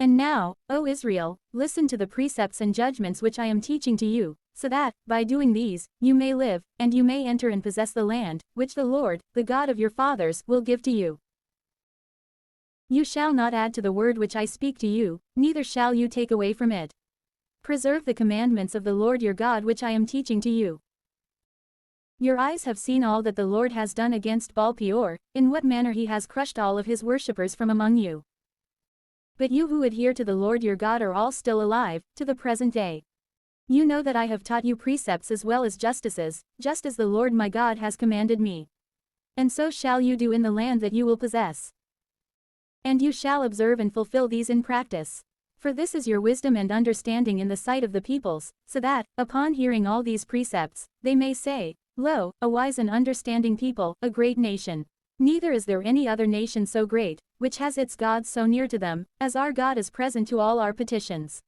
And now, O Israel, listen to the precepts and judgments which I am teaching to you, so that, by doing these, you may live, and you may enter and possess the land, which the Lord, the God of your fathers, will give to you. You shall not add to the word which I speak to you, neither shall you take away from it. Preserve the commandments of the Lord your God which I am teaching to you. Your eyes have seen all that the Lord has done against Baal-peor, in what manner he has crushed all of his worshippers from among you. But you who adhere to the Lord your God are all still alive, to the present day. You know that I have taught you precepts as well as justices, just as the Lord my God has commanded me. And so shall you do in the land that you will possess. And you shall observe and fulfill these in practice. For this is your wisdom and understanding in the sight of the peoples, so that, upon hearing all these precepts, they may say, Lo, a wise and understanding people, a great nation. Neither is there any other nation so great, which has its God so near to them, as our God is present to all our petitions.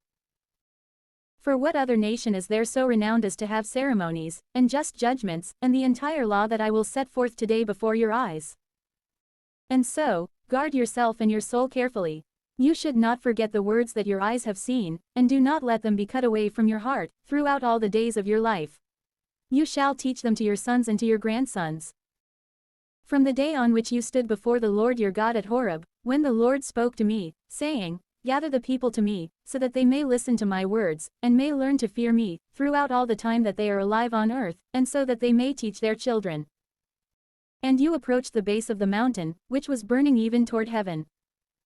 For what other nation is there so renowned as to have ceremonies, and just judgments, and the entire law that I will set forth today before your eyes? And so, guard yourself and your soul carefully. You should not forget the words that your eyes have seen, and do not let them be cut away from your heart, throughout all the days of your life. You shall teach them to your sons and to your grandsons. From the day on which you stood before the Lord your God at Horeb, when the Lord spoke to me, saying, Gather the people to me, so that they may listen to my words, and may learn to fear me, throughout all the time that they are alive on earth, and so that they may teach their children. And you approached the base of the mountain, which was burning even toward heaven.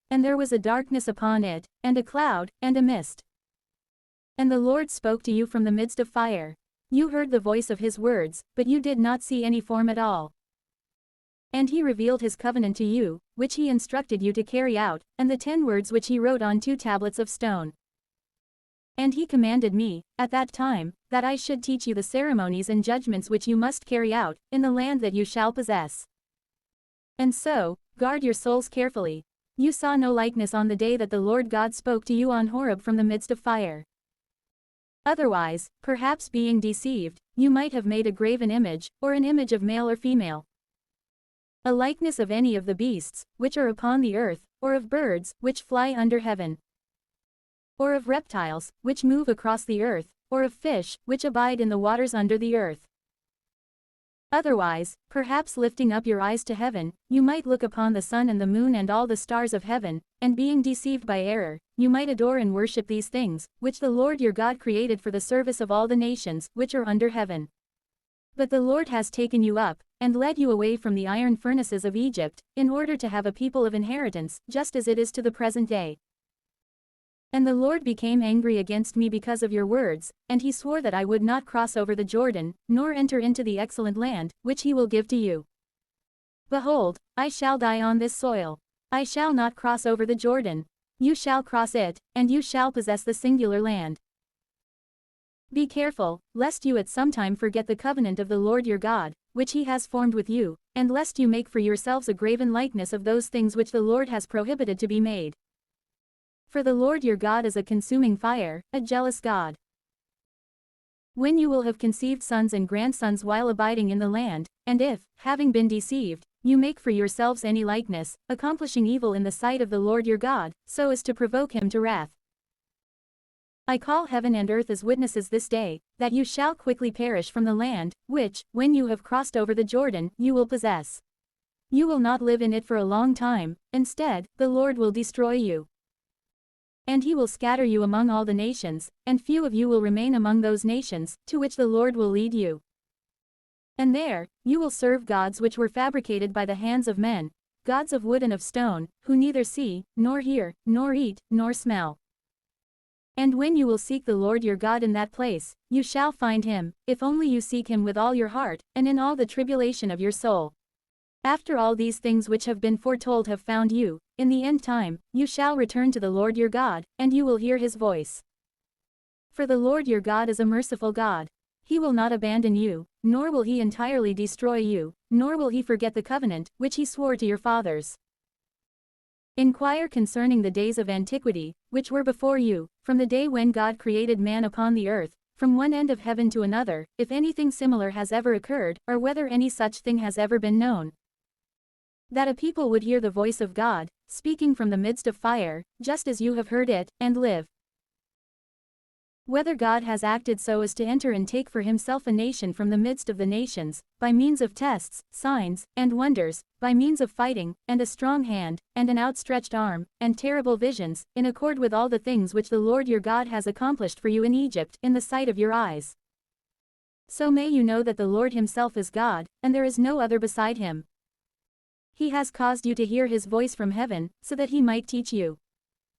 And there was a darkness upon it, and a cloud, and a mist. And the Lord spoke to you from the midst of fire. You heard the voice of his words, but you did not see any form at all. And he revealed his covenant to you, which he instructed you to carry out, and the 10 words which he wrote on 2 tablets of stone. And he commanded me, at that time, that I should teach you the ceremonies and judgments which you must carry out, in the land that you shall possess. And so, guard your souls carefully. You saw no likeness on the day that the Lord God spoke to you on Horeb from the midst of fire. Otherwise, perhaps being deceived, you might have made a graven image, or an image of male or female. A likeness of any of the beasts, which are upon the earth, or of birds, which fly under heaven. Or of reptiles, which move across the earth, or of fish, which abide in the waters under the earth. Otherwise, perhaps lifting up your eyes to heaven, you might look upon the sun and the moon and all the stars of heaven, and being deceived by error, you might adore and worship these things, which the Lord your God created for the service of all the nations, which are under heaven. But the Lord has taken you up, and led you away from the iron furnaces of Egypt, in order to have a people of inheritance, just as it is to the present day. And the Lord became angry against me because of your words, and he swore that I would not cross over the Jordan, nor enter into the excellent land, which he will give to you. Behold, I shall die on this soil. I shall not cross over the Jordan. You shall cross it, and you shall possess the singular land. Be careful, lest you at some time forget the covenant of the Lord your God, which he has formed with you, and lest you make for yourselves a graven likeness of those things which the Lord has prohibited to be made. For the Lord your God is a consuming fire, a jealous God. When you will have conceived sons and grandsons while abiding in the land, and if, having been deceived, you make for yourselves any likeness, accomplishing evil in the sight of the Lord your God, so as to provoke him to wrath. I call heaven and earth as witnesses this day, that you shall quickly perish from the land, which, when you have crossed over the Jordan, you will possess. You will not live in it for a long time, instead, the Lord will destroy you. And he will scatter you among all the nations, and few of you will remain among those nations, to which the Lord will lead you. And there, you will serve gods which were fabricated by the hands of men, gods of wood and of stone, who neither see, nor hear, nor eat, nor smell. And when you will seek the Lord your God in that place, you shall find him, if only you seek him with all your heart, and in all the tribulation of your soul. After all these things which have been foretold have found you, in the end time, you shall return to the Lord your God, and you will hear his voice. For the Lord your God is a merciful God. He will not abandon you, nor will he entirely destroy you, nor will he forget the covenant, which he swore to your fathers. Inquire concerning the days of antiquity, which were before you, from the day when God created man upon the earth, from one end of heaven to another, if anything similar has ever occurred, or whether any such thing has ever been known. That a people would hear the voice of God, speaking from the midst of fire, just as you have heard it, and live. Whether God has acted so as to enter and take for himself a nation from the midst of the nations, by means of tests, signs, and wonders, by means of fighting, and a strong hand, and an outstretched arm, and terrible visions, in accord with all the things which the Lord your God has accomplished for you in Egypt, in the sight of your eyes. So may you know that the Lord himself is God, and there is no other beside him. He has caused you to hear his voice from heaven, so that he might teach you.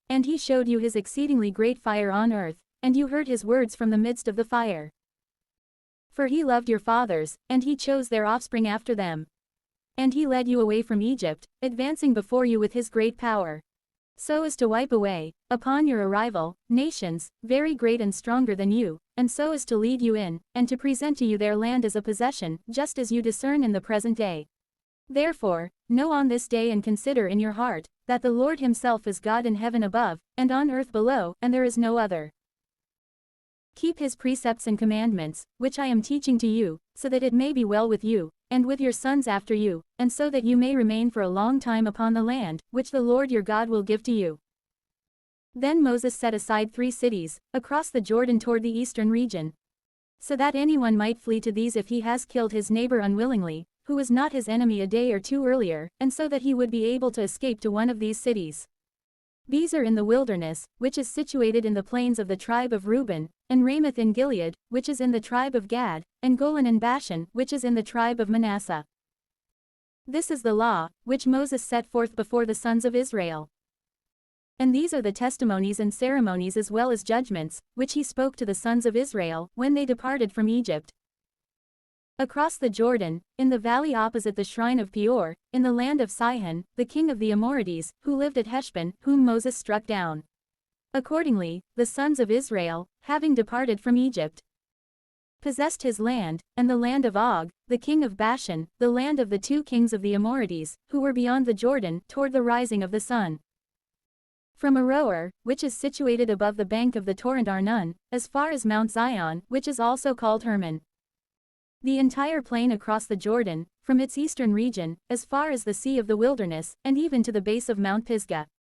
And he showed you his exceedingly great fire on earth, and you heard his words from the midst of the fire. For he loved your fathers, and he chose their offspring after them. And he led you away from Egypt, advancing before you with his great power, so as to wipe away, upon your arrival, nations, very great and stronger than you, and so as to lead you in, and to present to you their land as a possession, just as you discern in the present day. Therefore, know on this day and consider in your heart, that the Lord himself is God in heaven above, and on earth below, and there is no other. Keep his precepts and commandments, which I am teaching to you, so that it may be well with you, and with your sons after you, and so that you may remain for a long time upon the land, which the Lord your God will give to you. Then Moses set aside 3 cities, across the Jordan toward the eastern region, so that anyone might flee to these if he has killed his neighbor unwillingly, who was not his enemy a day or 2 earlier, and so that he would be able to escape to one of these cities. These are in the wilderness, which is situated in the plains of the tribe of Reuben, and Ramoth in Gilead, which is in the tribe of Gad, and Golan in Bashan, which is in the tribe of Manasseh. This is the law, which Moses set forth before the sons of Israel. And these are the testimonies and ceremonies as well as judgments, which he spoke to the sons of Israel, when they departed from Egypt. Across the Jordan, in the valley opposite the shrine of Peor, in the land of Sihon, the king of the Amorites, who lived at Heshbon, whom Moses struck down. Accordingly, the sons of Israel, having departed from Egypt, possessed his land, and the land of Og, the king of Bashan, the land of the 2 kings of the Amorites, who were beyond the Jordan, toward the rising of the sun. From Aroer, which is situated above the bank of the torrent Arnon, as far as Mount Zion, which is also called Hermon. The entire plain across the Jordan, from its eastern region, as far as the sea of the wilderness, and even to the base of Mount Pisgah.